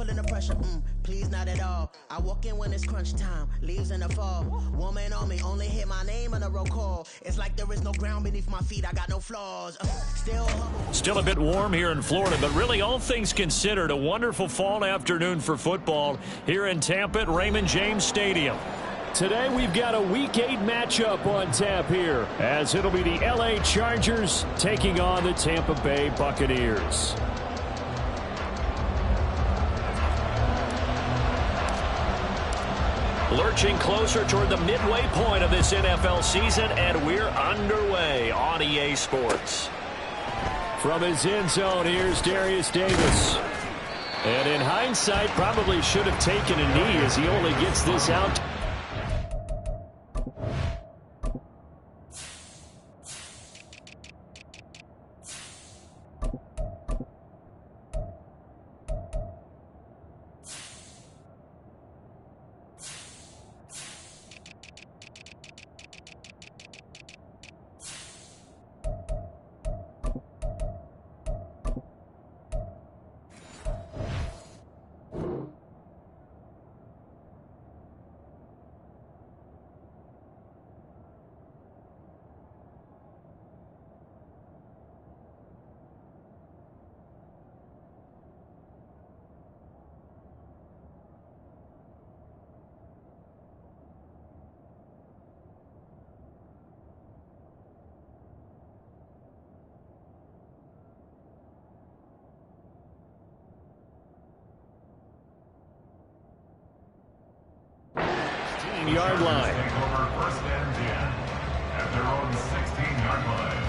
pulling the pressure, please not at all. I walk in when it's crunch time, leaves in the fall. Woman on me, only hit my name on the roll call. It's like there is no ground beneath my feet, I got no flaws. Still a bit warm here in Florida, but really all things considered, a wonderful fall afternoon for football here in Tampa at Raymond James Stadium. Today we've got a Week 8 matchup on tap here, as it'll be the LA Chargers taking on the Tampa Bay Buccaneers. Lurching closer toward the midway point of this NFL season, and we're underway on EA Sports. From his end zone, here's Darius Davis. And in hindsight, probably should have taken a knee as he only gets this out. Yard line. First and 10 at their own 16-yard line.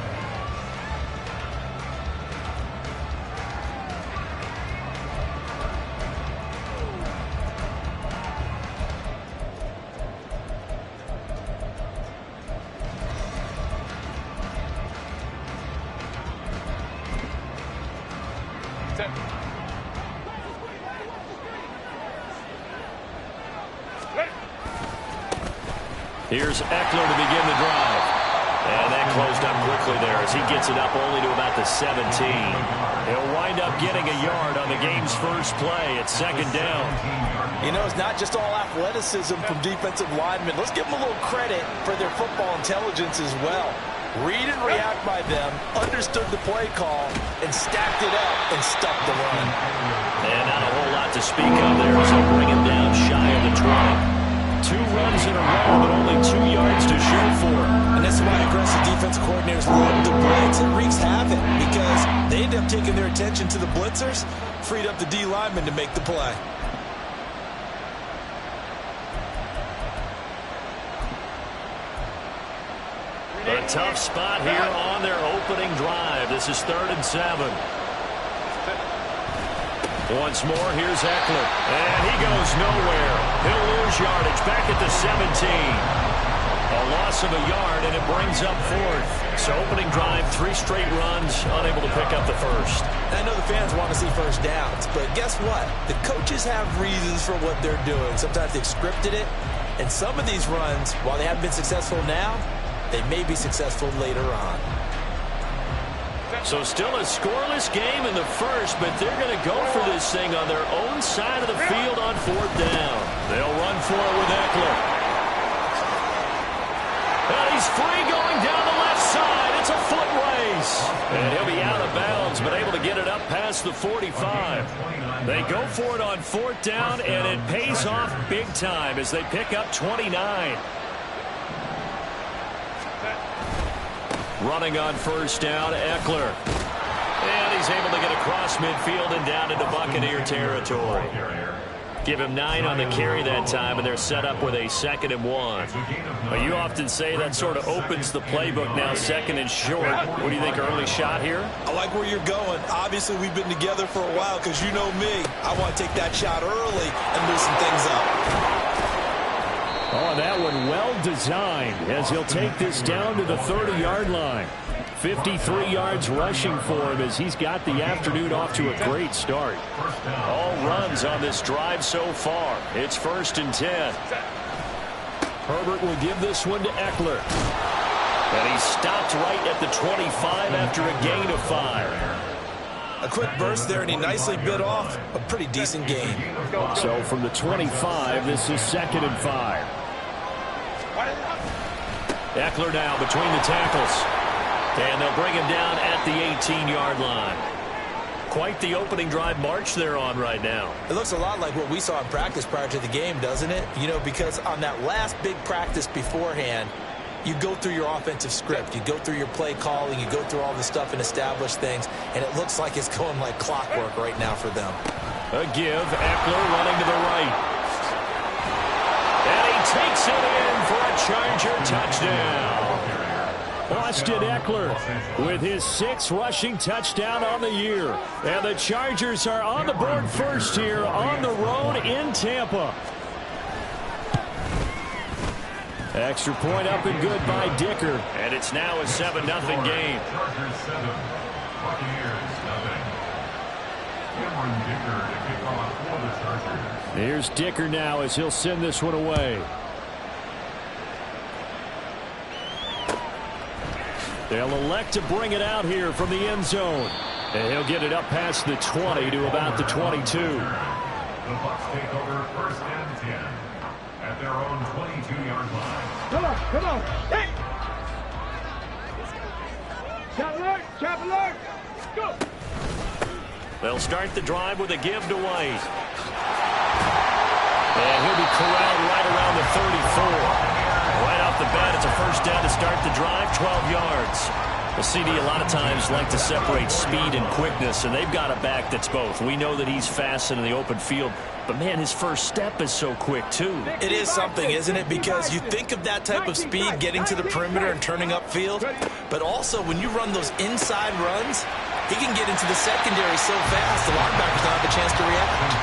Here's Eckler to begin the drive. And that closed up quickly there as he gets it up only to about the 17. He'll wind up getting a yard on the game's first play at second down. You know, it's not just all athleticism from defensive linemen. Let's give them a little credit for their football intelligence as well. Read and react by them, understood the play call, and stacked it up and stuck the run. And not a whole lot to speak of there, so bring him down shy of the 20. 2 runs in a row, but only 2 yards to show for it. And that's why aggressive defense coordinators love the blitz. It wreaks havoc because they end up taking their attention to the blitzers, freed up the D lineman to make the play. A tough spot here on their opening drive. This is 3rd and 7. Once more, here's Eckler. And he goes nowhere. He'll lose yardage back at the 17. A loss of a yard, and it brings up 4th. So opening drive, 3 straight runs, unable to pick up the first. I know the fans want to see first downs, but guess what? The coaches have reasons for what they're doing. Sometimes they've scripted it, and some of these runs, while they haven't been successful now, they may be successful later on. So still a scoreless game in the first, but they're going to go for this thing on their own side of the field on 4th down. They'll run for it with Eckler. And he's free going down the left side. It's a foot race. And he'll be out of bounds, but able to get it up past the 45. They go for it on 4th down, and it pays off big time as they pick up 29. Running on 1st down, Eckler. And he's able to get across midfield and down into Buccaneer territory. Give him 9 on the carry that time, and they're set up with a 2nd and 1. Well, you often say that sort of opens the playbook now, 2nd and short. What do you think, early shot here? I like where you're going. Obviously, we've been together for a while because you know me. I want to take that shot early and loosen things up. Oh, that one well designed as he'll take this down to the 30-yard line. 53 yards rushing for him as he's got the afternoon off to a great start. All runs on this drive so far. It's 1st and 10. Herbert will give this one to Eckler. And he stopped right at the 25 after a gain of 5. A quick burst there, and he nicely bit off a pretty decent gain. So from the 25, this is 2nd and 5. Eckler now between the tackles. And they'll bring him down at the 18-yard line. Quite the opening drive march they're on right now. It looks a lot like what we saw in practice prior to the game, doesn't it? You know, because on that last big practice beforehand, you go through your offensive script. You go through your play calling. You go through all the stuff and establish things. And it looks like it's going like clockwork right now for them. A give. Eckler running to the right. And he takes it in for a Charger touchdown. Austin Eckler with his 6th rushing touchdown on the year. And the Chargers are on the board first here on the road in Tampa. Extra point up and good by Dicker. And it's now a 7-0 game. Chargers 7, Buccaneers 0. Cameron Dicker to kick off for the Chargers. Here's Dicker now as he'll send this one away. They'll elect to bring it out here from the end zone. And he'll get it up past the 20 to about the 22. The Bucs take over 1st and 10 at their own 22-yard line. Come on. Hey! Chop alert! Go! They'll start the drive with a give to White. And he'll be corralled right around the 34. Right off the bat, it's a 1st down to start the drive, 12 yards. The CD a lot of times like to separate speed and quickness, and they've got a back that's both. We know that he's fast in the open field, but, man, his first step is so quick, too. It is something, isn't it? Because you think of that type of speed getting to the perimeter and turning upfield, but also when you run those inside runs, he can get into the secondary so fast the linebackers don't have a chance to react.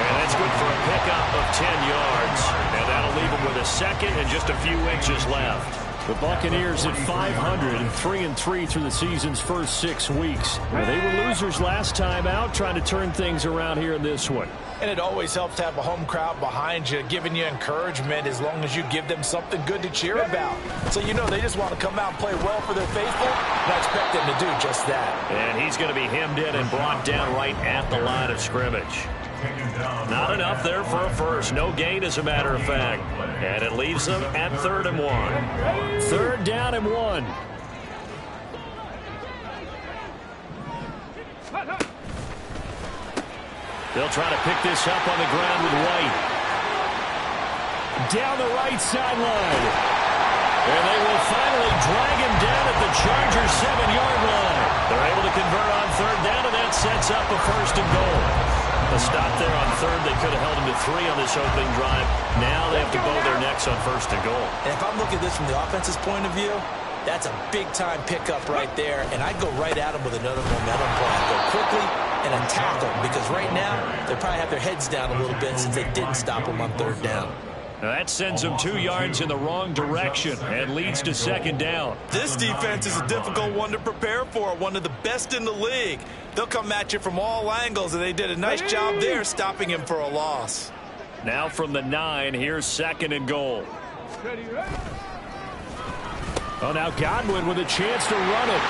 And that's good for a pickup of 10 yards. And that'll leave him with a 2nd and just a few inches left. The Buccaneers at 500 and 3-3 through the season's first 6 weeks. Well, they were losers last time out, trying to turn things around here in this one. And it always helps to have a home crowd behind you, giving you encouragement as long as you give them something good to cheer about. So you know they just want to come out and play well for their faithful, and I expect them to do just that. And he's going to be hemmed in and brought down right at the line of scrimmage. Not enough there for a first. No gain, as a matter of fact. And it leaves them at 3rd and 1. 3rd down and 1. They'll try to pick this up on the ground with White. Down the right sideline. And they will finally drag him down at the Chargers' 7-yard line. They're able to convert on 3rd down, and that sets up a 1st and goal. A stop there on 3rd. They could have held him to 3 on this opening drive. Now they have to bow their necks on 1st and goal. And if I'm looking at this from the offense's point of view, that's a big-time pickup right there, and I'd go right at him with another momentum play. Go quickly and attack them, because right now they probably have their heads down a little bit since they didn't stop him on 3rd down. Now that sends them 2 yards in the wrong direction and leads to 2nd down. This defense is a difficult one to prepare for, one of the best in the league. They'll come at you from all angles, and they did a nice job there stopping him for a loss. Now from the 9, here's 2nd and goal. Oh, now Godwin with a chance to run it.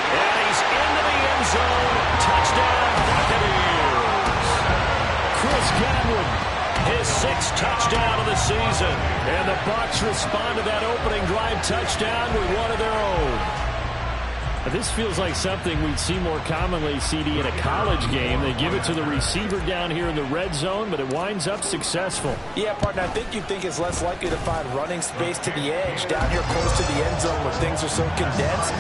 And he's into the end zone. Touchdown, Buccaneers. Chris Godwin. His 6th touchdown of the season. And the Bucs respond to that opening drive touchdown with one of their own. This feels like something we'd see more commonly, CD, in a college game. They give it to the receiver down here in the red zone, but it winds up successful. Yeah, partner, I think you think it's less likely to find running space to the edge down here close to the end zone where things are so condensed.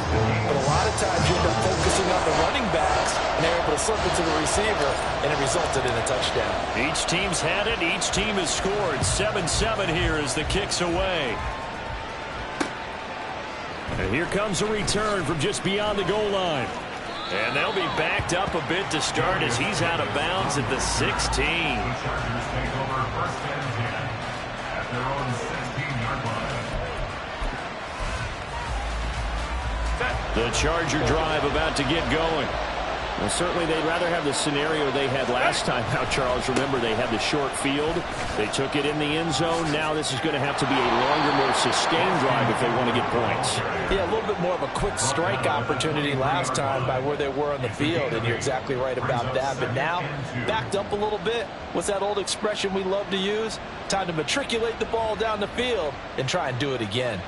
But a lot of times you end up focusing on the running backs, and they're able to slip it to the receiver, and it resulted in a touchdown. Each team's had it. Each team has scored. 7-7 here as the kick's away. And here comes a return from just beyond the goal line. And they'll be backed up a bit to start as he's out of bounds at the 16. The Chargers take over 1st and 10 at their own 16-yard line. The Charger drive about to get going. Well, certainly they'd rather have the scenario they had last time out, Charles. Remember, they had the short field. They took it in the end zone. Now this is going to have to be a longer, more sustained drive if they want to get points. Yeah, a little bit more of a quick strike opportunity last time by where they were on the field, and you're exactly right about that. But now, backed up a little bit. What's that old expression we love to use? Time to matriculate the ball down the field and try and do it again.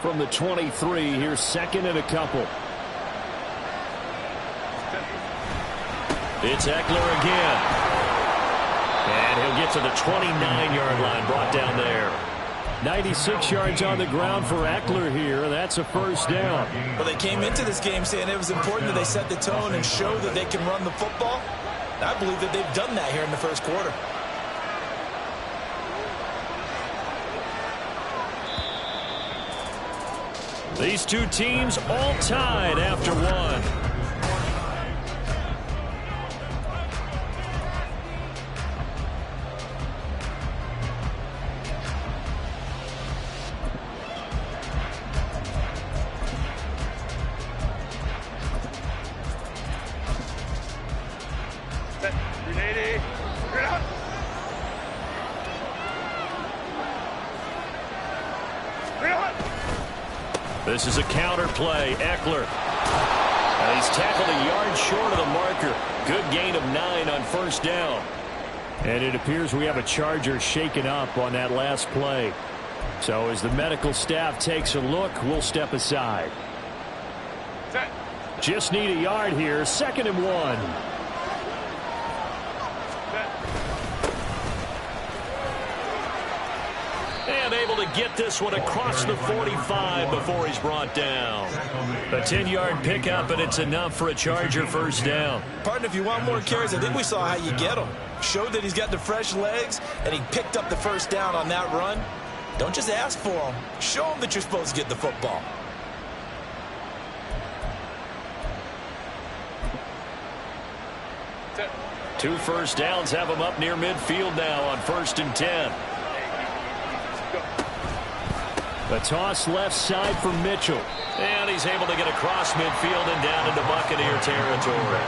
From the 23, here's second and a couple. It's Ekeler again. And he'll get to the 29-yard line, brought down there. 96 yards on the ground for Ekeler here. That's a first down. Well, they came into this game saying it was important that they set the tone and show that they can run the football. And I believe that they've done that here in the first quarter. These two teams all tied after one. This is a counter play. Ekeler. He's tackled a yard short of the marker. Good gain of 9 on first down. And it appears we have a Charger shaken up on that last play. So as the medical staff takes a look, we'll step aside. Just need a yard here. 2nd and 1. And able to get this one across the 45 before he's brought down. A 10-yard pickup, and it's enough for a Charger first down. Partner, if you want more carries, I think we saw how you get them. Showed that he's got the fresh legs, and he picked up the first down on that run. Don't just ask for them. Show them that you're supposed to get the football. Two first downs have him up near midfield now on 1st and 10. The toss left side for Mitchell. And he's able to get across midfield and down into Buccaneer territory.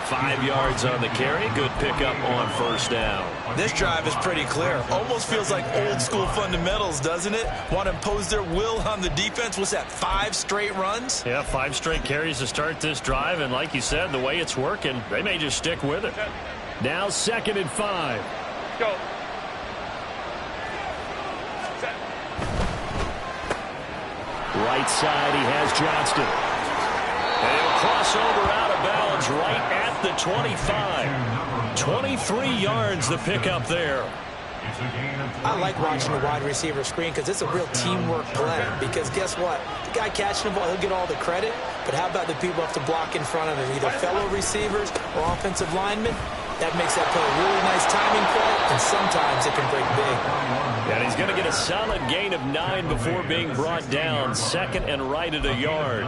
5 yards on the carry. Good pickup on first down. This drive is pretty clear. Almost feels like old school fundamentals, doesn't it? Want to impose their will on the defense. What's that, 5 straight runs? Yeah, 5 straight carries to start this drive. And like you said, the way it's working, they may just stick with it. Now 2nd and 5. Go. Right side, he has Johnston. And he'll cross over out of bounds right at the 25. 23 yards the pickup there. I like watching the wide receiver screen because it's a real teamwork play. Because guess what? The guy catching the ball, he'll get all the credit. But how about the people who have to block in front of him? Either fellow receivers or offensive linemen. That makes that play a really nice timing play, and sometimes it can break big. And he's going to get a solid gain of 9 before being brought down. 2nd and right at a yard.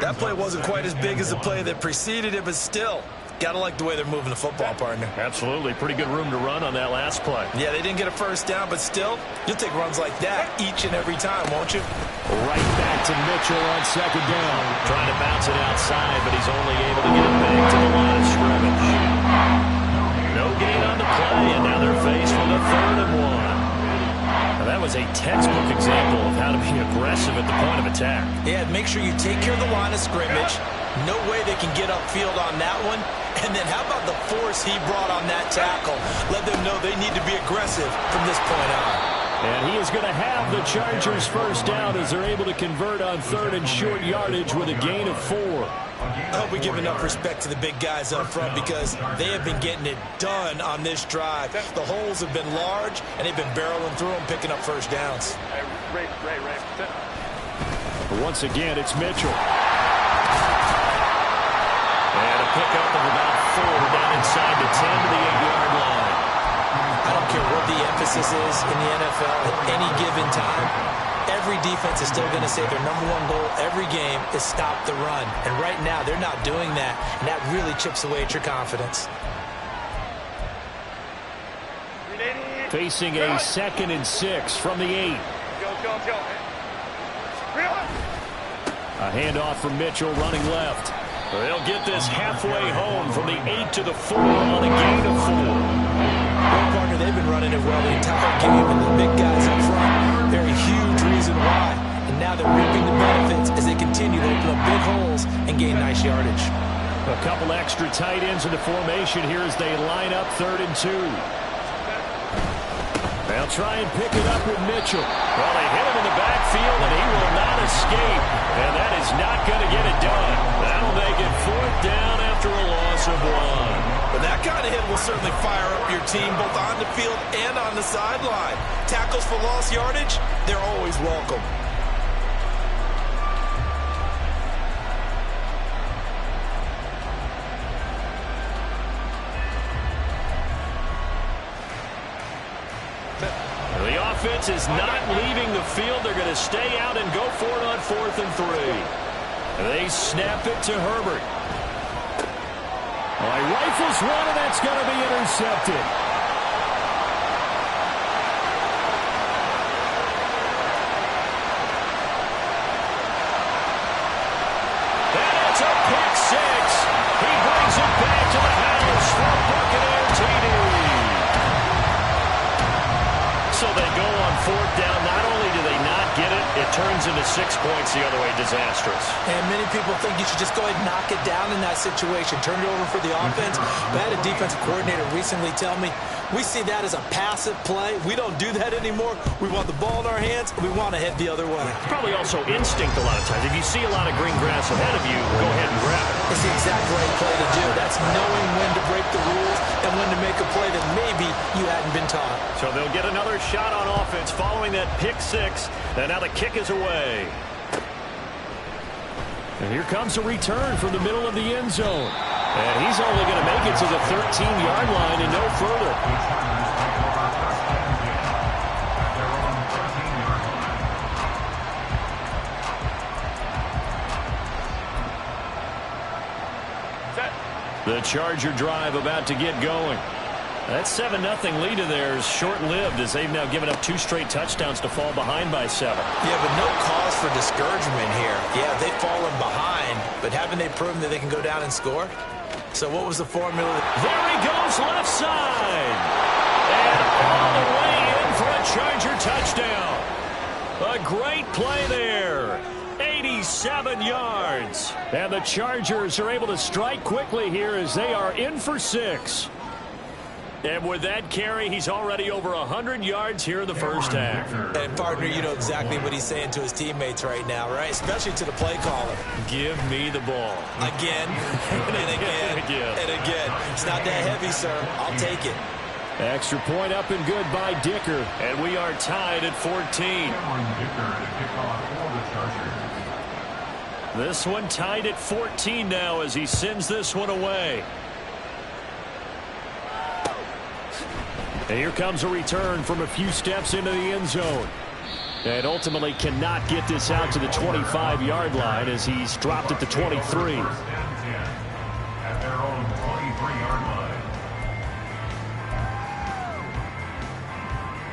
That play wasn't quite as big as the play that preceded it, but still, got to like the way they're moving the football, partner. Absolutely. Pretty good room to run on that last play. Yeah, they didn't get a first down, but still, you'll take runs like that each and every time, won't you? Right back to Mitchell on 2nd down. Trying to bounce it outside, but he's only able to get it back to the line of scrimmage. No gain on the play, and now they're faced with a 3rd and 1. Now that was a textbook example of how to be aggressive at the point of attack. Yeah, make sure you take care of the line of scrimmage. No way they can get upfield on that one. And then how about the force he brought on that tackle? Let them know they need to be aggressive from this point on. And he is going to have the Chargers first down as they're able to convert on 3rd and short yardage with a gain of 4. I hope we give enough respect to the big guys up front because they have been getting it done on this drive. The holes have been large, and they've been barreling through them, picking up first downs. Ray. Once again, it's Mitchell. And a pickup of about 4 down inside the 10 to the 8-yard line. I don't care what the emphasis is in the NFL at any given time. Every defense is still going to say their #1 goal every game is stop the run. And right now, they're not doing that, and that really chips away at your confidence. Facing a 2nd and 6 from the 8. Go. A handoff from Mitchell running left. They'll get this halfway home from the 8 to the 4 on a gain of 4. Well, partner, they've been running it well the entire game, and the big guys up front, they're a huge reason why. And now they're reaping the benefits as they continue to open up big holes and gain nice yardage. A couple extra tight ends in the formation here as they line up 3rd and 2. They'll try and pick it up with Mitchell. Well, they hit him in the backfield, and he will not escape. And that is not going to get it done. That'll make it 4th down after a loss of 1. But that kind of hit will certainly fire up your team both on the field and on the sideline. Tackles for lost yardage, they're always welcome. The offense is not leaving the field. They're going to stay out and go for it on 4th and 3. They snap it to Herbert. Well, he rifles one, and that's going to be intercepted. And it's a pick 6. He brings it back to the house for Buccaneer TD. So they go on 4th down. Not only do they not get it, it turns into 6 points the other way. Disastrous. And many people think you should just go ahead and knock it down in that situation. Turn it over for the offense. But I had a defensive coordinator recently tell me, we see that as a passive play. We don't do that anymore. We want the ball in our hands, and we want to head the other way. Probably also instinct a lot of times. If you see a lot of green grass ahead of you, go ahead and grab it. It's the exact right play to do. That's knowing when to break the rules and when to make a play that maybe you hadn't been taught. So they'll get another shot on offense following that pick 6. And now the kick is away. And here comes a return from the middle of the end zone. And he's only going to make it to the 13-yard line and no further. The Charger drive about to get going. That 7-0 lead of theirs short-lived as they've now given up 2 straight touchdowns to fall behind by 7. Yeah, but no cause for discouragement here. Yeah, they've fallen behind, but haven't they proven that they can go down and score? So what was the formula? There he goes left side. And all the way in for a Charger touchdown. A great play there. 87 yards. And the Chargers are able to strike quickly here as they are in for 6. And with that carry, he's already over 100 yards here in the first half. And, partner, you know exactly what he's saying to his teammates right now, right? Especially to the play caller. Give me the ball. Again, and again, and again. It's not that heavy, sir. I'll take it. Extra point up and good by Dicker. And we are tied at 14. This one tied at 14 now as he sends this one away. And here comes a return from a few steps into the end zone. And ultimately cannot get this out to the 25-yard line as he's dropped at the 23. At their own 23-yard line.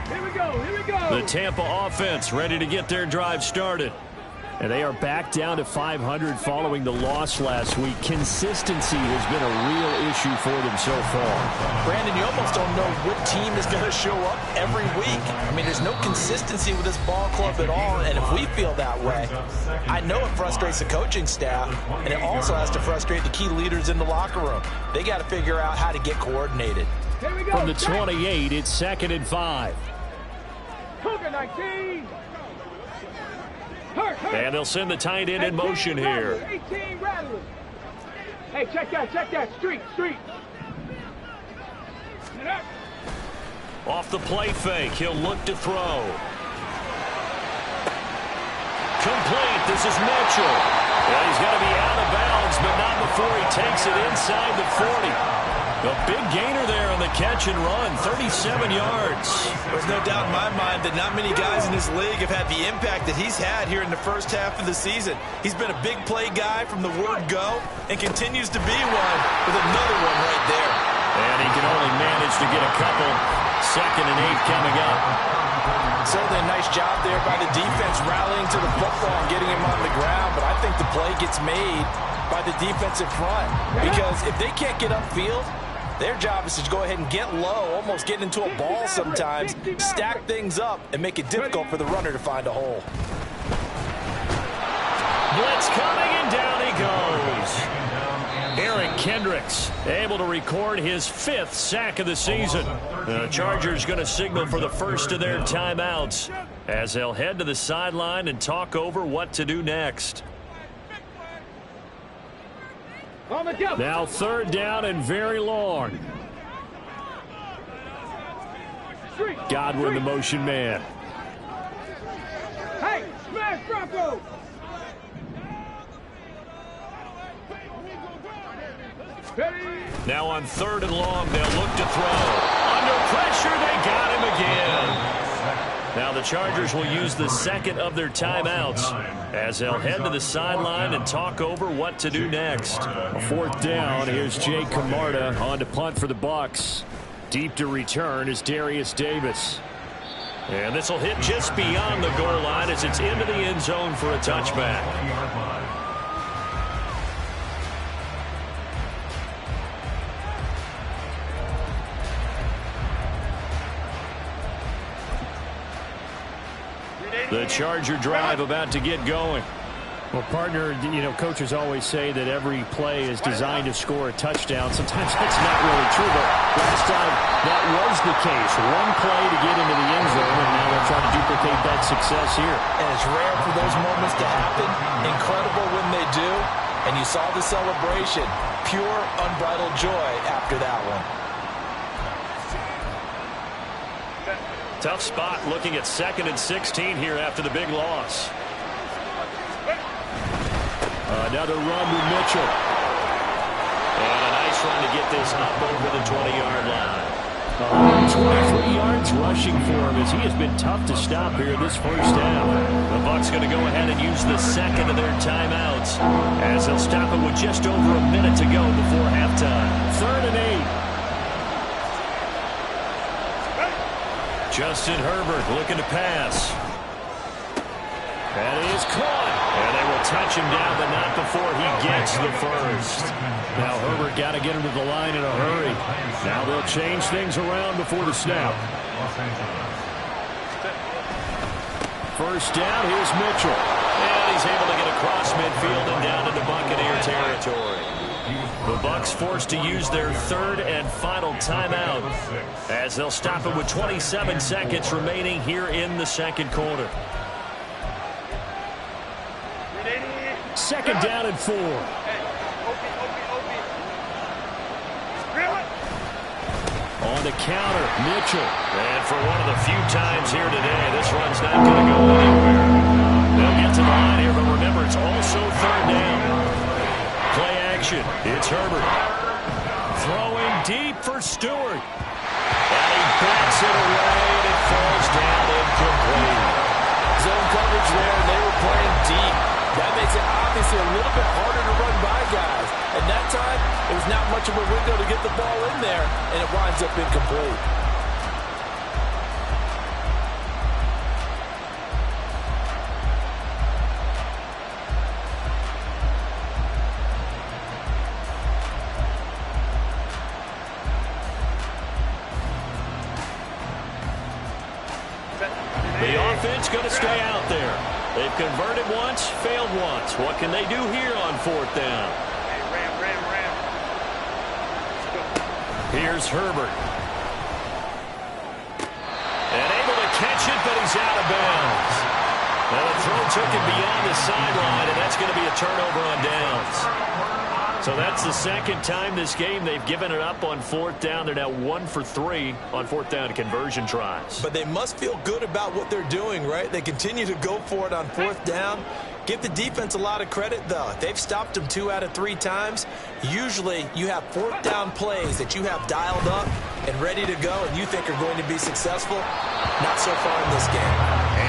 Here we go, here we go. The Tampa offense ready to get their drive started. And they are back down to 500 following the loss last week. Consistency has been a real issue for them so far. Brandon, you almost don't know what team is going to show up every week. I mean, there's no consistency with this ball club at all, and if we feel that way, I know it frustrates the coaching staff, and it also has to frustrate the key leaders in the locker room. They got to figure out how to get coordinated. Here we go. From the 28, it's 2nd and 5. Cougar 19. And they'll send the tight end in motion here. 18 rattlers. Hey, check that. Street. Off the play fake, he'll look to throw. Complete, this is Mitchell. Well, he's going to be out of bounds, but not before he takes it inside the 40. A big gainer there on the catch and run, 37 yards. There's no doubt in my mind that not many guys in this league have had the impact that he's had here in the first half of the season. He's been a big play guy from the word go and continues to be one with another one right there. And he can only manage to get a couple. 2nd and 8 coming up. Certainly a nice job there by the defense rallying to the football and getting him on the ground, but I think the play gets made by the defensive front, because if they can't get upfield, their job is to go ahead and get low, almost get into a ball sometimes, stack things up, and make it difficult for the runner to find a hole. Blitz coming, and down he goes. Eric Kendricks able to record his 5th sack of the season. The Chargers going to signal for the first of their timeouts as they'll head to the sideline and talk over what to do next. Now 3rd down and very long. Godwin, the motion man. Hey, smash Bronco! Now on 3rd and long, they'll look to throw. Under pressure, they got him again. Now the Chargers will use the 2nd of their timeouts as they'll head to the sideline and talk over what to do next. A 4th down. Here's Jay Camarda on to punt for the Bucs. Deep to return is Darius Davis. And this will hit just beyond the goal line as it's into the end zone for a touchback. The Charger drive about to get going. Well, partner, you know, coaches always say that every play is designed to score a touchdown. Sometimes that's not really true, but last time that was the case. One play to get into the end zone, and now they'll try to duplicate that success here. And it's rare for those moments to happen. Incredible when they do. And you saw the celebration. Pure, unbridled joy after that one. Tough spot looking at 2nd and 16 here after the big loss. Another run with Mitchell. And a nice run to get this up over the 20-yard line. 23 yards rushing for him as he has been tough to stop here this first half. The Bucs going to go ahead and use the 2nd of their timeouts as they'll stop it with just over a minute to go before halftime. 3rd and 8. Justin Herbert looking to pass. That is caught. And they will touch him down, but not before he gets the first. Now Herbert got to get him to the line in a hurry. Now they'll change things around before the snap. 1st down, here's Mitchell. And he's able to get across midfield and down into Buccaneer territory. The Bucs forced to use their 3rd and final timeout as they'll stop it with 27 seconds remaining here in the 2nd quarter. 2nd down and 4. On the counter, Mitchell. And for one of the few times here today, this run's not going to go anywhere. They'll get to the line here, but remember, it's also 3rd down. Play action. It's Herbert. Throwing deep for Stewart. And he backs it away, and it falls down incomplete. Zone coverage there, and they were playing deep. That makes it obviously a little bit harder to run by guys. And that time, it was not much of a window to get the ball in there, and it winds up incomplete. The offense going to stay out there. They've converted once, failed once. What can they do here on 4th down? Here's Herbert. And able to catch it, but he's out of bounds. Now the throw took him beyond the sideline, and that's going to be a turnover on downs. So that's the 2nd time this game they've given it up on 4th down. They're now 1 for 3 on 4th down conversion tries. But they must feel good about what they're doing, right? They continue to go for it on 4th down. Give the defense a lot of credit, though. They've stopped them 2 out of 3 times. Usually, you have 4th down plays that you have dialed up and ready to go, and you think are going to be successful. Not so far in this game.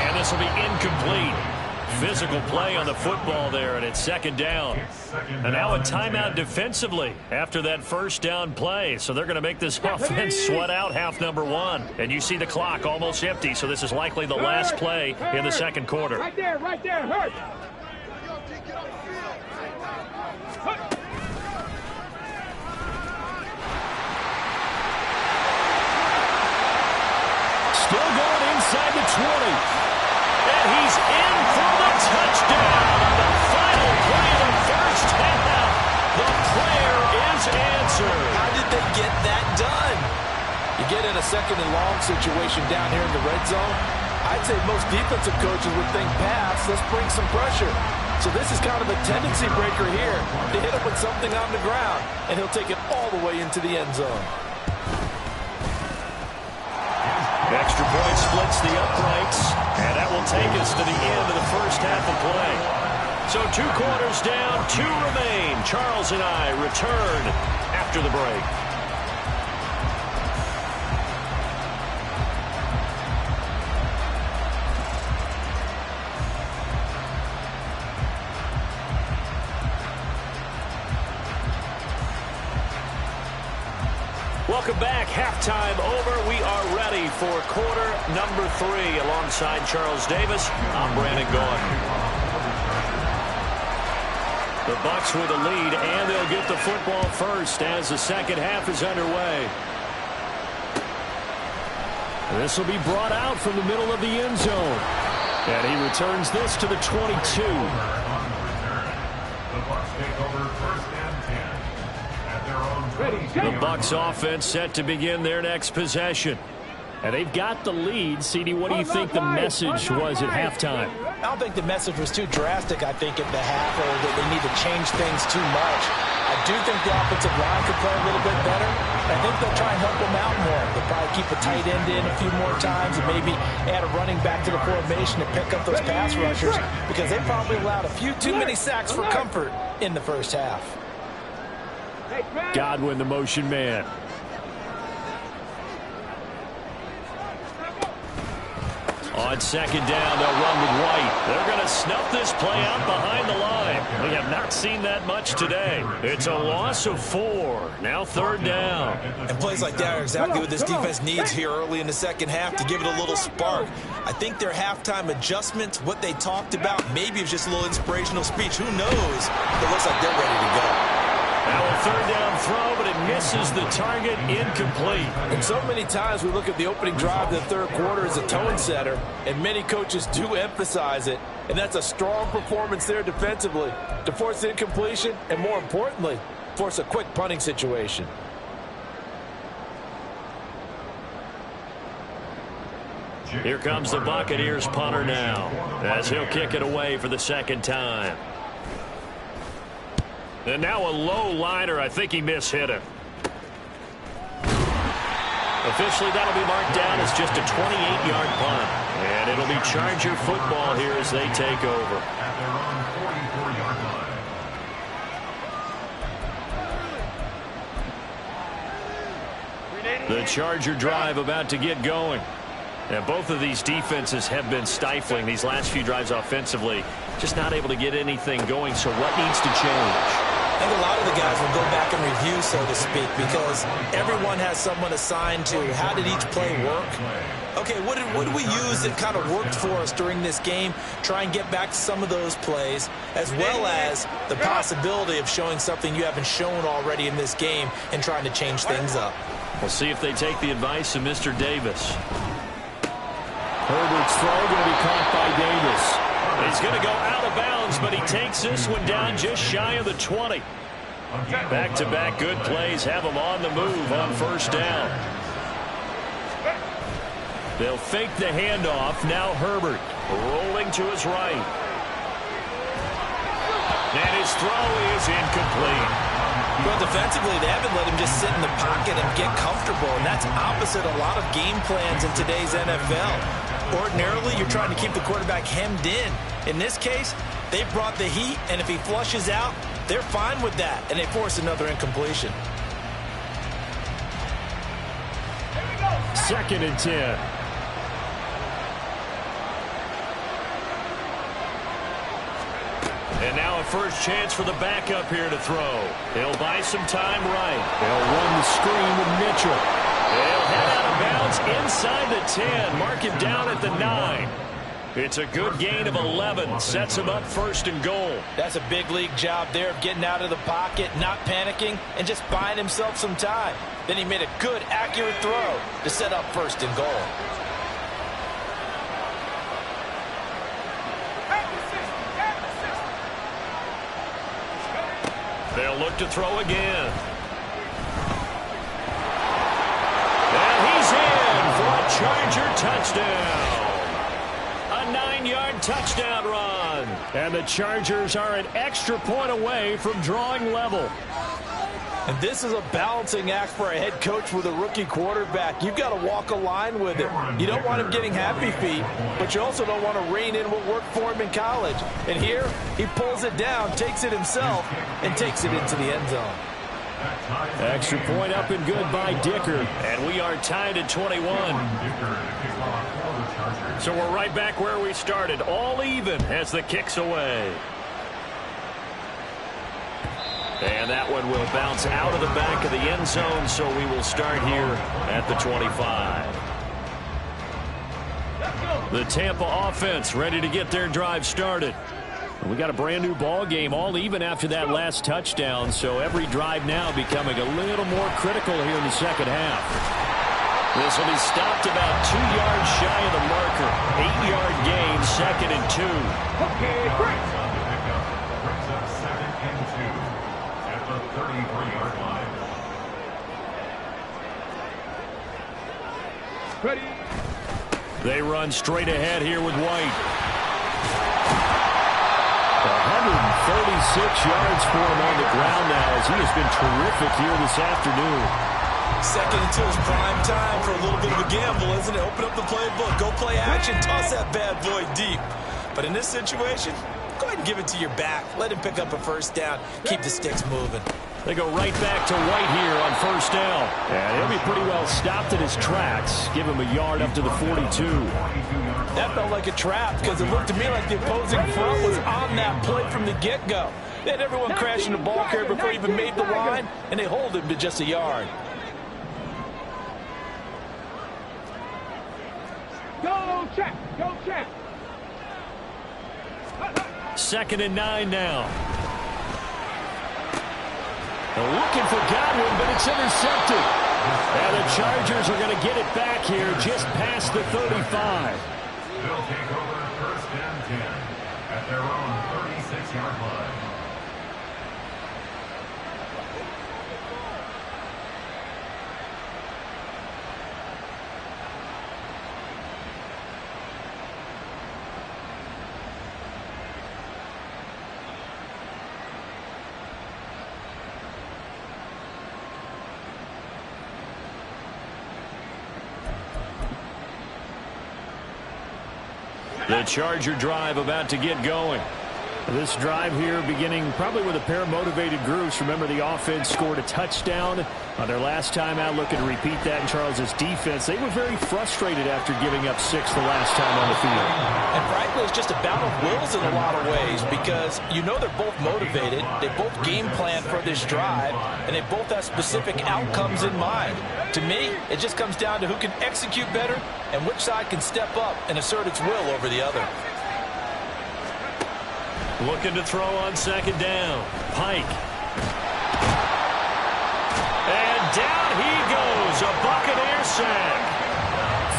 And this will be incomplete. Physical play on the football there, and it's 2nd down. And now a timeout defensively after that 1st down play. So they're going to make this offense sweat out half number 1. And you see the clock almost empty, so this is likely the last play in the 2nd quarter. Right there, hurt. he's in for the touchdown on the final play of the first half. The prayer is answered. How did they get that done? You get in a second and long situation down here in the red zone, I'd say most defensive coaches would think pass, let's bring some pressure. So this is kind of a tendency breaker here to hit him with something on the ground, and he'll take it all the way into the end zone. Extra point splits the uprights, and that will take us to the end of the first half of play. So 2 quarters down, 2 remain. Charles and I return after the break. Welcome back. Halftime over. We are ready for quarter number 3. Alongside Charles Davis, I'm Brandon Gaudin. The Bucs with a lead, and they'll get the football first as the second half is underway. This will be brought out from the middle of the end zone. And he returns this to the 22. The Bucs take over first and 10 at their own 22. The Bucs offense set to begin their next possession. And they've got the lead. CD, what do you think the message was at halftime? I don't think the message was too drastic, I think, at the half, or that they need to change things too much. I do think the offensive line could play a little bit better. I think they'll try and help them out more. They'll probably keep a tight end in a few more times and maybe add a running back to the formation to pick up those pass rushers, because they probably allowed a few too many sacks for comfort in the first half. Godwin, the motion man. On second down, they'll run with White. They're going to snuff this play out behind the line. We have not seen that much today. It's a loss of 4. Now third down. And plays like that are exactly what this defense needs here early in the second half to give it a little spark. I think their halftime adjustments, what they talked about, maybe it's just a little inspirational speech. Who knows? It looks like they're ready to go. Now a third down throw, but it misses the target, incomplete. And so many times we look at the opening drive of the third quarter as a tone setter, and many coaches do emphasize it. And that's a strong performance there defensively to force incompletion and, more importantly, force a quick punting situation. Here comes the Buccaneers punter now, as he'll kick it away for the second time. And now a low liner. I think he mishit it. Officially, that'll be marked down as just a 28-yard punt. And it'll be Charger football here as they take over. At their own 44-yard line. The Charger drive about to get going. And both of these defenses have been stifling these last few drives offensively. Just not able to get anything going. So what needs to change? I think a lot of the guys will go back and review, so to speak, because everyone has someone assigned to how did each play work. Okay, what did we use that kind of worked for us during this game? Try and get back to some of those plays, as well as the possibility of showing something you haven't shown already in this game and trying to change things up. We'll see if they take the advice of Mr. Davis. Herbert's throw going to be caught by Davis. He's going to go out of bounds, but he takes this one down just shy of the 20. Back-to-back good plays have him on the move on first down. They'll fake the handoff. Now Herbert rolling to his right. And his throw is incomplete. Well, defensively, they haven't let him just sit in the pocket and get comfortable, and that's opposite a lot of game plans in today's NFL. Ordinarily, you're trying to keep the quarterback hemmed in. In this case, they brought the heat, and if he flushes out, they're fine with that, and they force another incompletion. Second and 10. And now a first chance for the backup here to throw. He'll buy some time right. They'll run the screen with Mitchell. They'll head out of bounds inside the 10. Mark him down at the 9. It's a good gain of 11. Sets him up first and goal. That's a big league job there of getting out of the pocket, not panicking, and just buying himself some time. Then he made a good, accurate throw to set up first and goal. They'll look to throw again. And he's in for a Charger touchdown. A 9-yard touchdown run. And the Chargers are an extra point away from drawing level. And this is a balancing act for a head coach with a rookie quarterback. You've got to walk a line with him. You don't want him getting happy feet, but you also don't want to rein in what worked for him in college. And here, he pulls it down, takes it himself, and takes it into the end zone. Extra point up and good by Dicker. And we are tied at 21. So we're right back where we started, all even as the kick's away. And that one will bounce out of the back of the end zone, so we will start here at the 25. The Tampa offense ready to get their drive started. We got a brand new ball game, all even after that last touchdown, so every drive now becoming a little more critical here in the second half. This will be stopped about 2 yards shy of the marker. 8-yard gain, 2nd and 2. Okay, great. Brings up 2nd and 2 at the 33-yard line. Ready. They run straight ahead here with White. 136 yards for him on the ground now as he has been terrific here this afternoon. 2nd and 2 is prime time for a little bit of a gamble, isn't it? Open up the playbook, go play action, toss that bad boy deep. But in this situation, go ahead and give it to your back. Let him pick up a first down. Keep the sticks moving. They go right back to White here on first down. And he'll be pretty well stopped in his tracks. Give him a yard up to the 42. That felt like a trap because it looked to me like the opposing front was on that play from the get-go. They had everyone crashing the ball carrier before he even made the line, and they hold him to just a yard. Go check. Go check. 2nd and 9 now. They're looking for Godwin, but it's intercepted. And the Chargers are going to get it back here just past the 35. They'll take over 1st and 10 at their own 36-yard line. The Charger drive about to get going. This drive here beginning probably with a pair of motivated groups. Remember, the offense scored a touchdown on their last time out. Looking to repeat that in Charles's defense. They were very frustrated after giving up 6 the last time on the field. And frankly, it's just a battle of wills in a lot of ways because you know they're both motivated. They both game plan for this drive, and they both have specific outcomes in mind. To me, it just comes down to who can execute better and which side can step up and assert its will over the other. Looking to throw on 2nd down. Pike. And down he goes. A Buccaneer sack.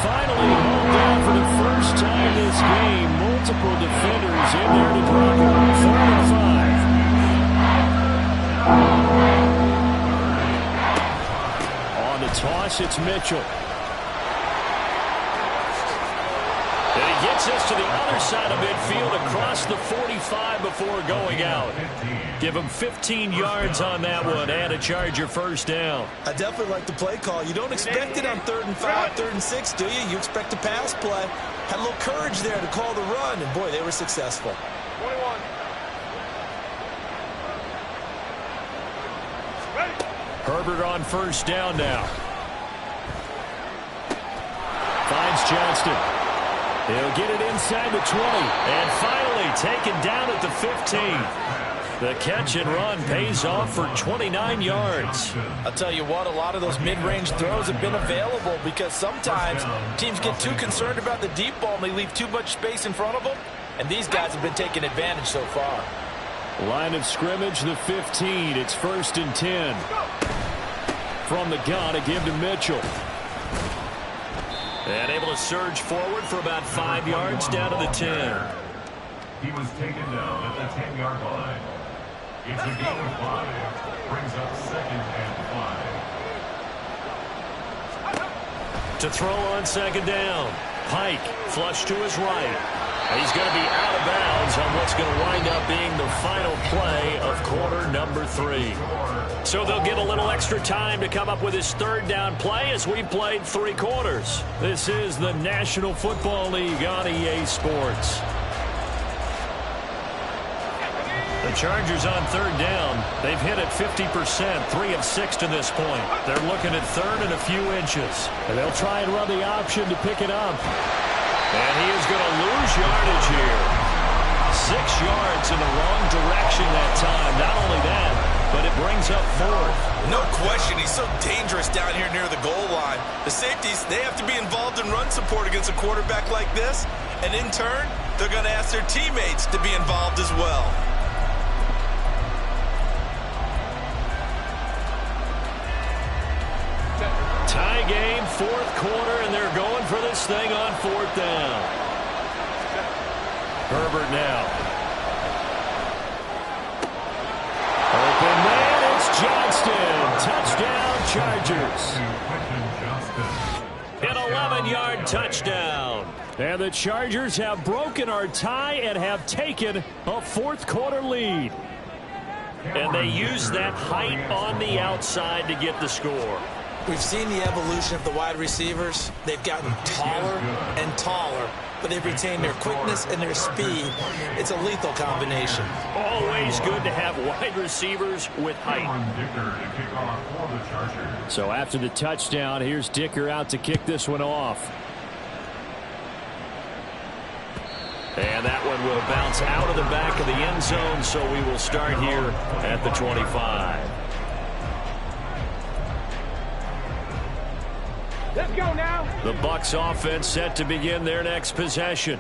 Finally hauled down for the first time this game. Multiple defenders in there to drop him. 4th and 5. On the toss, it's Mitchell. And he gets us to the other side of midfield across the 45 before going out. Give him 15 yards on that one and a Charger first down. I definitely like the play call. You don't expect it on 3rd and 5, 3rd and 6, do you? You expect a pass play. Had a little courage there to call the run, and boy, they were successful. 21. Ready. Herbert on first down now. Finds Johnston. He'll get it inside the 20. And finally taken down at the 15. The catch and run pays off for 29 yards. I'll tell you what, a lot of those mid-range throws have been available because sometimes teams get too concerned about the deep ball and they leave too much space in front of them. And these guys have been taking advantage so far. Line of scrimmage, the 15. It's 1st and 10. From the gun, a give to Mitchell. And able to surge forward for about 5 yards down to the 10. He was taken down at the 10-yard line. It's a gain of 5. Brings up 2nd and 5. To throw on 2nd down. Pike flush to his right. He's going to be out of bounds on what's going to wind up being the final play of quarter number 3. So they'll get a little extra time to come up with his 3rd down play as we played 3 quarters. This is the National Football League on EA Sports. The Chargers on 3rd down. They've hit it 50%, 3 of 6 to this point. They're looking at 3rd and a few inches. And they'll try and run the option to pick it up. And he is going to lose yardage here. 6 yards in the wrong direction that time. Not only that, but it brings up 4th. No question, he's so dangerous down here near the goal line. The safeties, they have to be involved in run support against a quarterback like this. And in turn, they're going to ask their teammates to be involved as well. Tie game, 4th quarter, and they're going for this thing on 4th down. Herbert now. Open man, it's Johnston. Touchdown, Chargers. An 11-yard touchdown. And the Chargers have broken our tie and have taken a 4th quarter lead. And they use that height on the outside to get the score. We've seen the evolution of the wide receivers. They've gotten taller and taller, but they've retained their quickness and their speed. It's a lethal combination. Always good to have wide receivers with height. So after the touchdown, here's Dicker out to kick this one off. And that one will bounce out of the back of the end zone, so we will start here at the 25. Let's go now. The Bucs offense set to begin their next possession.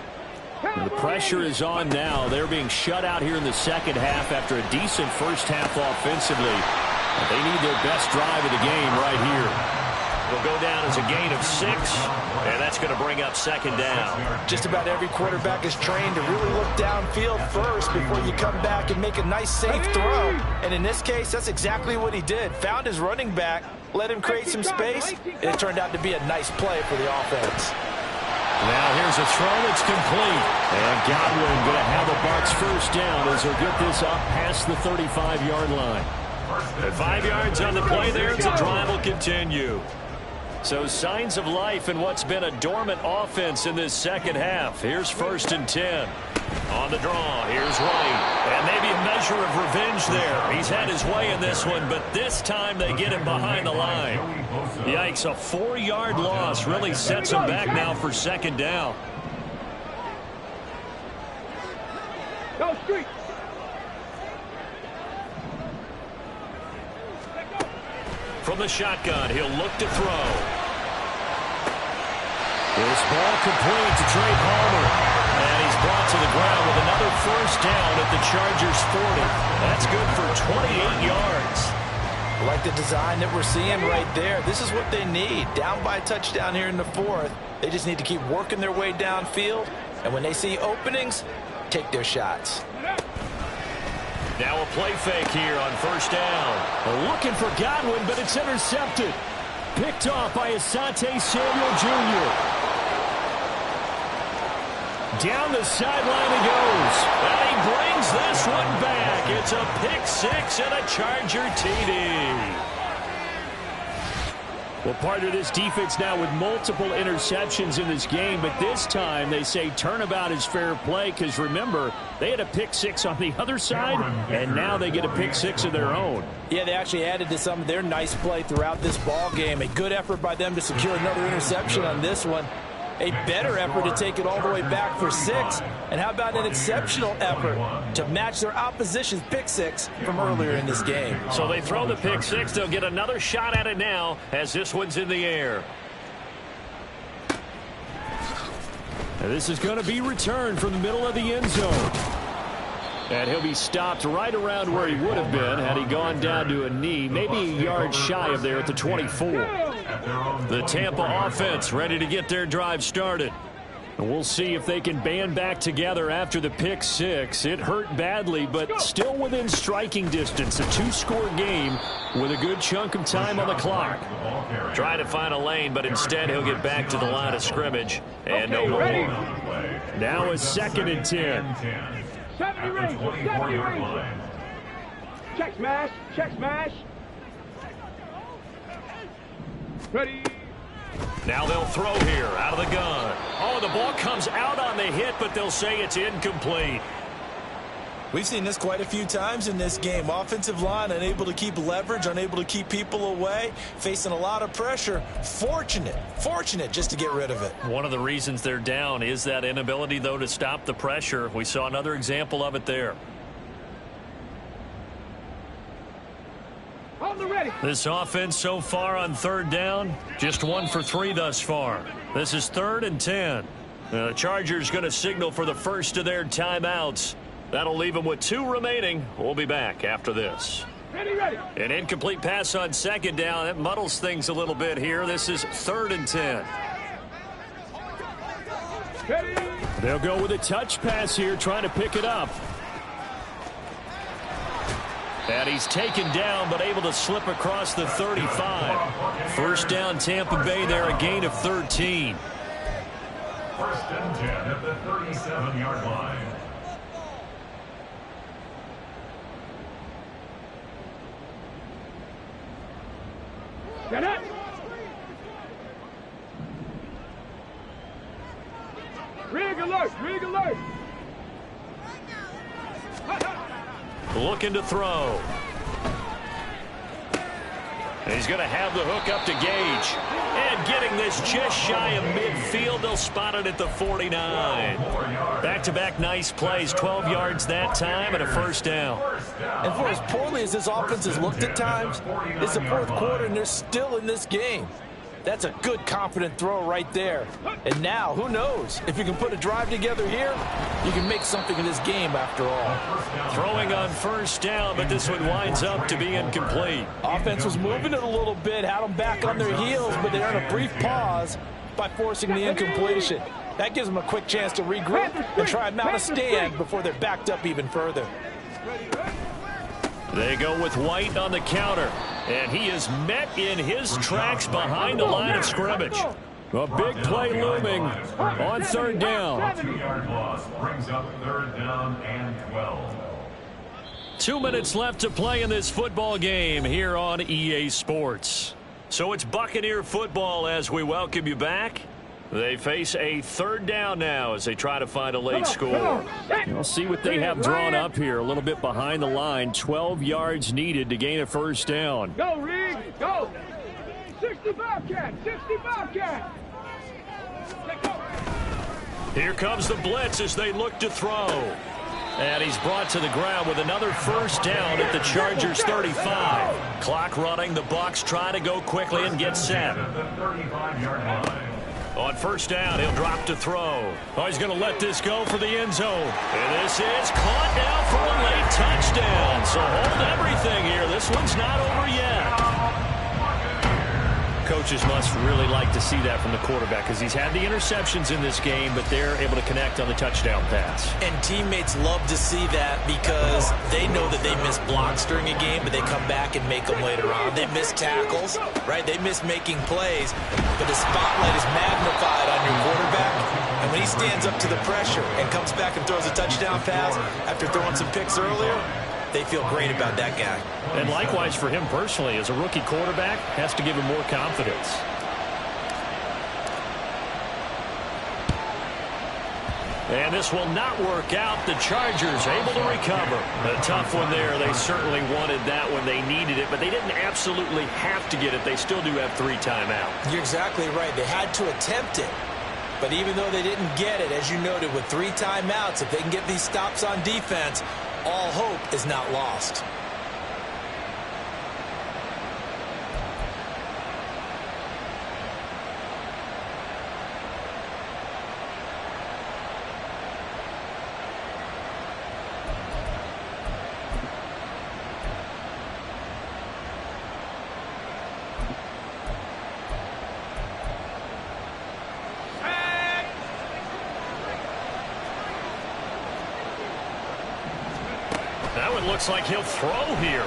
The pressure is on now. They're being shut out here in the 2nd half after a decent first half offensively. But they need their best drive of the game right here. It'll go down as a gain of 6, and that's going to bring up 2nd down. Just about every quarterback is trained to really look downfield first before you come back and make a nice, safe throw. And in this case, that's exactly what he did. Found his running back, let him create some space, and it turned out to be a nice play for the offense. Now here's a throw that's complete. And Godwin going to have a Bucs 1st down as he'll get this up past the 35-yard line. At 5 yards on the play there, the drive will continue. So signs of life in what's been a dormant offense in this 2nd half. Here's 1st and 10. On the draw, here's White. And maybe a measure of revenge there. He's had his way in this one, but this time they get him behind the line. Yikes, a 4-yard loss really sets him back now for 2nd down. Go street. From the shotgun, he'll look to throw. This ball complete to Trey Palmer. And he's brought to the ground with another 1st down at the Chargers 40. That's good for 28 yards. I like the design that we're seeing right there. This is what they need. Down by a touchdown here in the 4th. They just need to keep working their way downfield. And when they see openings, take their shots. Now a play fake here on 1st down. Looking for Godwin, but it's intercepted. Picked off by Asante Samuel Jr. Down the sideline he goes. And he brings this one back. It's a pick 6 and a Charger TD. Well, part of this defense now with multiple interceptions in this game, but this time they say turnabout is fair play because, remember, they had a pick 6 on the other side, and now they get a pick 6 of their own. Yeah, they actually added to some of their nice play throughout this ball game. A good effort by them to secure another interception on this one. A better effort to take it all the way back for 6. And how about an exceptional effort to match their opposition's pick 6 from earlier in this game. So they throw the pick 6. They'll get another shot at it now as this one's in the air. And this is going to be returned from the middle of the end zone. And he'll be stopped right around where he would have been had he gone down to a knee, maybe a yard shy of there at the 24. The Tampa offense ready to get their drive started. And we'll see if they can band back together after the pick six. It hurt badly, but still within striking distance. A 2-score game with a good chunk of time on the clock. Trying to find a lane, but instead he'll get back to the line of scrimmage. And no more. Now a 2nd and 10. 70 range, 70 range. Check smash, check smash. Ready. Now they'll throw here out of the gun. Oh, the ball comes out on the hit, but they'll say it's incomplete. We've seen this quite a few times in this game. Offensive line unable to keep leverage, unable to keep people away, facing a lot of pressure. Fortunate just to get rid of it. One of the reasons they're down is that inability, though, to stop the pressure. We saw another example of it there. On the ready. This offense so far on 3rd down, just 1 for 3 thus far. This is 3rd and 10. The Chargers going to signal for the first of their timeouts. That'll leave them with 2 remaining. We'll be back after this. Ready, ready. An incomplete pass on 2nd down. That muddles things a little bit here. This is 3rd and 10. Ready. They'll go with a touch pass here, trying to pick it up. And he's taken down, but able to slip across the 35. First down, Tampa Bay there, a gain of 13. 1st and 10 at the 37-yard line. Get it. Rig alert, rig alert. Looking to throw. And he's going to have the hook up to Gage. And getting this just shy of midfield. They'll spot it at the 49. Back-to-back nice plays. 12 yards that time and a 1st down. And for as poorly as this offense has looked at times, it's the 4th quarter and they're still in this game. That's a good, confident throw right there. And now, who knows? If you can put a drive together here, you can make something of this game after all. Throwing on 1st down, but this one winds up to be incomplete. Offense was moving it a little bit, had them back on their heels, but they earned a brief pause by forcing the incompletion. That gives them a quick chance to regroup and try and mount a stand before they're backed up even further. They go with White on the counter. And he is met in his tracks behind the line of scrimmage. A big play looming on 3rd down. 2-yard loss brings up 3rd down and 12. 2 minutes left to play in this football game here on EA Sports. So it's Buccaneer football as we welcome you back. They face a 3rd down now as they try to find a late score. We'll see what they have drawn up here. A little bit behind the line. 12 yards needed to gain a 1st down. Go, Rig, go. 60 Bobcat, 60 Bobcat. Here comes the blitz as they look to throw. And he's brought to the ground with another 1st down at the Chargers 35. Clock running. The Bucs trying to go quickly and get set. At the 35-yard line. On 1st down, he'll drop to throw. Oh, he's going to let this go for the end zone. And this is caught now for a late touchdown. So hold everything here. This one's not over yet. Coaches must really like to see that from the quarterback because he's had the interceptions in this game, but they're able to connect on the touchdown pass. And teammates love to see that because they know that they miss blocks during a game, but they come back and make them later on. They miss tackles, right? They miss making plays, but the spotlight is magnified on your quarterback. And when he stands up to the pressure and comes back and throws a touchdown pass after throwing some picks earlier, they feel great about that guy. And likewise for him personally, as a rookie quarterback, has to give him more confidence. And this will not work out. The Chargers able to recover. A tough one there. They certainly wanted that when they needed it, but they didn't absolutely have to get it. They still do have 3 timeouts. You're exactly right. They had to attempt it. But even though they didn't get it, as you noted, with 3 timeouts, if they can get these stops on defense, all hope is not lost. That one looks like he'll throw here.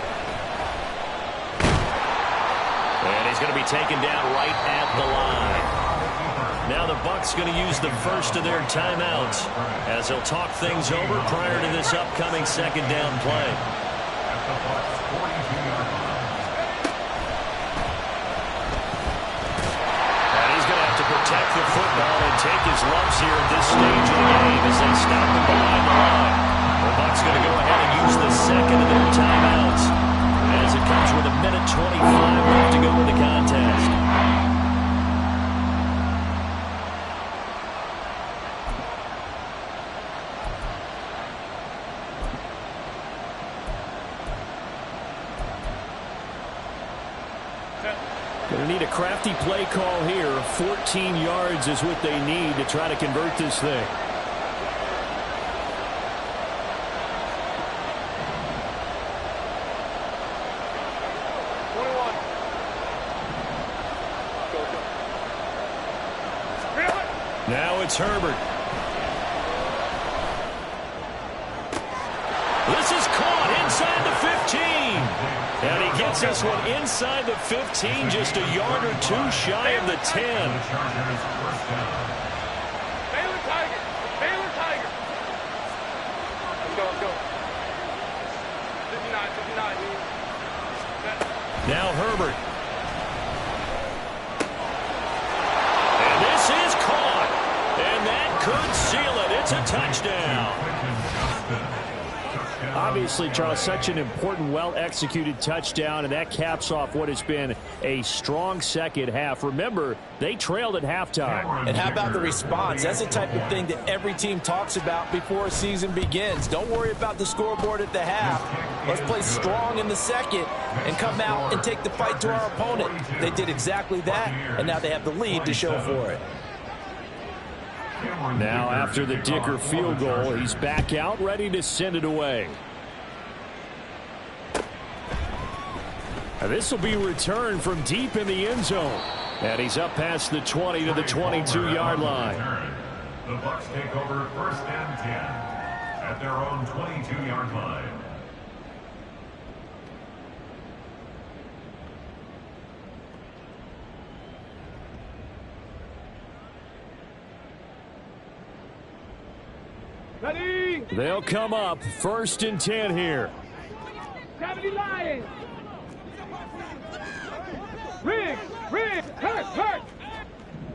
And he's going to be taken down right at the line. Now the Bucs going to use the first of their timeouts as they'll talk things over prior to this upcoming second down play. And he's going to have to protect the football and take his lumps here at this stage of the game as they stop him behind the line. The Bucs going to go ahead and use the second of their timeouts as it comes with a minute 25 left to go in the contest. Going to need a crafty play call here. 14 yards is what they need to try to convert this thing. Now it's Herbert. This is caught inside the 15. And he gets this one inside the 15, just a yard or two shy of the 10. Baylor Tiger. Baylor Tiger. Let's go, let's go. 59, 59. Now Herbert. And this is caught. And that could seal it. It's a touchdown. Obviously, Charles, such an important, well-executed touchdown, and that caps off what has been a strong second half. Remember, they trailed at halftime. And how about the response? That's the type of thing that every team talks about before a season begins. Don't worry about the scoreboard at the half. Let's play strong in the second and come out and take the fight to our opponent. They did exactly that, and now they have the lead to show for it. Now, after the Dicker field goal, he's back out, ready to send it away. This will be returned from deep in the end zone. And he's up past the 20 to the 22-yard line. The Bucs take over first and 10 at their own 22-yard line. Ready? They'll come up first and 10 here. 70 Lions. Riggs, Hurt.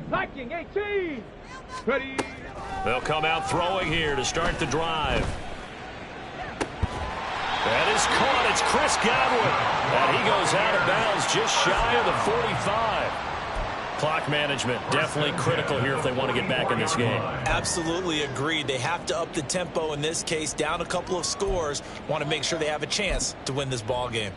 Viking 18. Ready? They'll come out throwing here to start the drive. That is caught. It's Chris Godwin. And he goes out of bounds just shy of the 45. Clock management definitely critical here if they want to get back in this game. Absolutely agreed. They have to up the tempo in this case, down a couple of scores. Want to make sure they have a chance to win this ball game.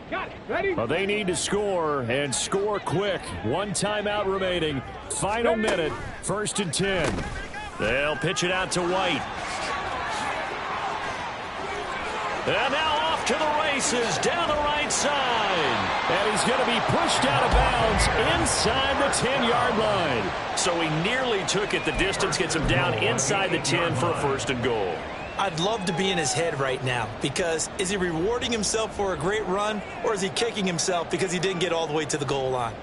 Got it. Ready? Well, they need to score and score quick. One timeout remaining. Final minute. First and 10. They'll pitch it out to White. And now off to the races down the right side. And he's going to be pushed out of bounds inside the 10-yard line. So he nearly took it the distance, gets him down inside the 10 for a first and goal. I'd love to be in his head right now because is he rewarding himself for a great run or is he kicking himself because he didn't get all the way to the goal line?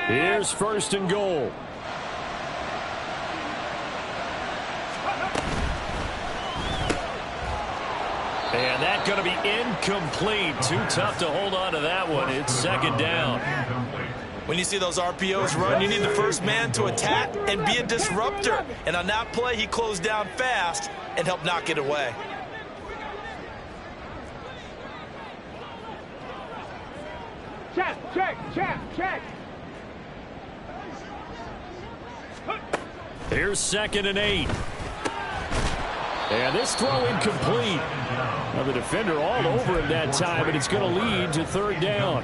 Here's first and goal. And that's going to be incomplete. Too tough to hold on to that one. It's second down. When you see those RPOs run, you need the first man to attack and be a disruptor. And on that play, he closed down fast and helped knock it away. Check. Here's second and 8. And this throw incomplete. Now the defender all over him that time, and it's going to lead to third down.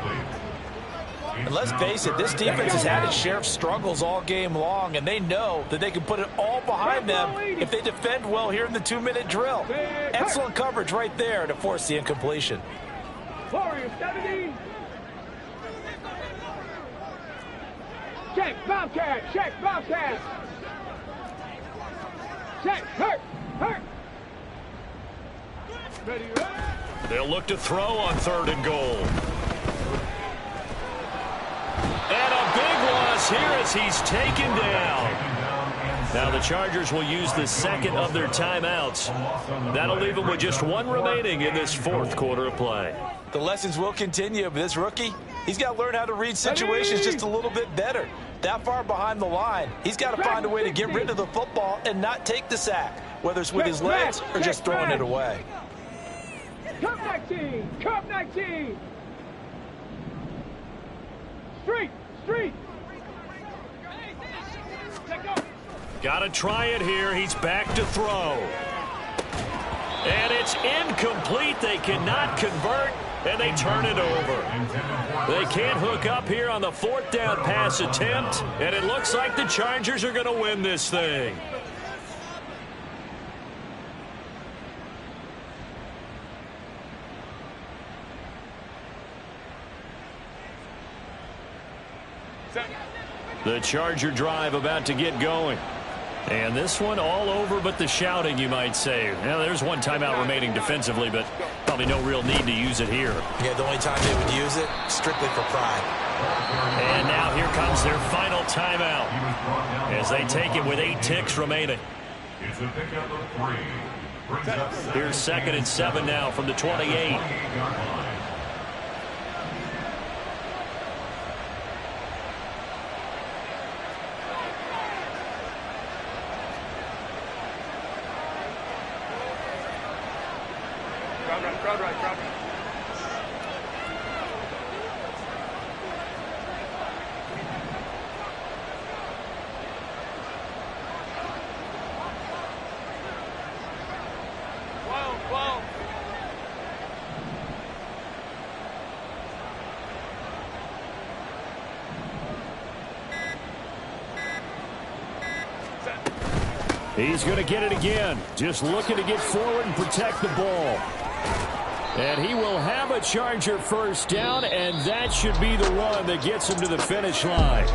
And let's face it, this defense has had its share of struggles all game long, and they know that they can put it all behind them if they defend well here in the 2-minute drill. Excellent coverage right there to force the incompletion. Warriors 70. Check Bobcat. check, hurt. Ready, They'll look to throw on 3rd and goal. And a big loss here as he's taken down. Now the Chargers will use the second of their timeouts. That'll leave them with just one remaining in this 4th quarter of play. The lessons will continue, but this rookie, he's got to learn how to read situations just a little bit better. That far behind the line, he's got to find a way to get rid of the football and not take the sack, whether it's with his legs or just throwing it away. Cup 19, Cup 19. Street. Got to try it here. He's back to throw. And it's incomplete. They cannot convert, and they turn it over. They can't hook up here on the 4th down pass attempt, and it looks like the Chargers are going to win this thing. The Charger drive about to get going. And this one all over but the shouting, you might say. Now, there's one timeout remaining defensively, but probably no real need to use it here. Yeah, the only time they would use it, strictly for pride. And now here comes their final timeout as they take it with 8 ticks remaining. It's a pickup of 3. Here's 2nd and 7 now from the 28. Crowd right. Whoa. He's going to get it again. Just looking to get forward and protect the ball. And he will have a Charger first down, and that should be the one that gets him to the finish line.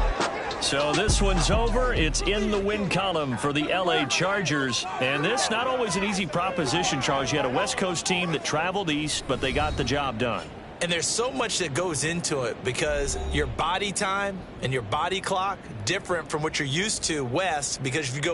So this one's over. It's in the win column for the L.A. Chargers. And this, not always an easy proposition, Charles. You had a West Coast team that traveled east, but they got the job done. And there's so much that goes into it because your body time and your body clock different from what you're used to west, because if you go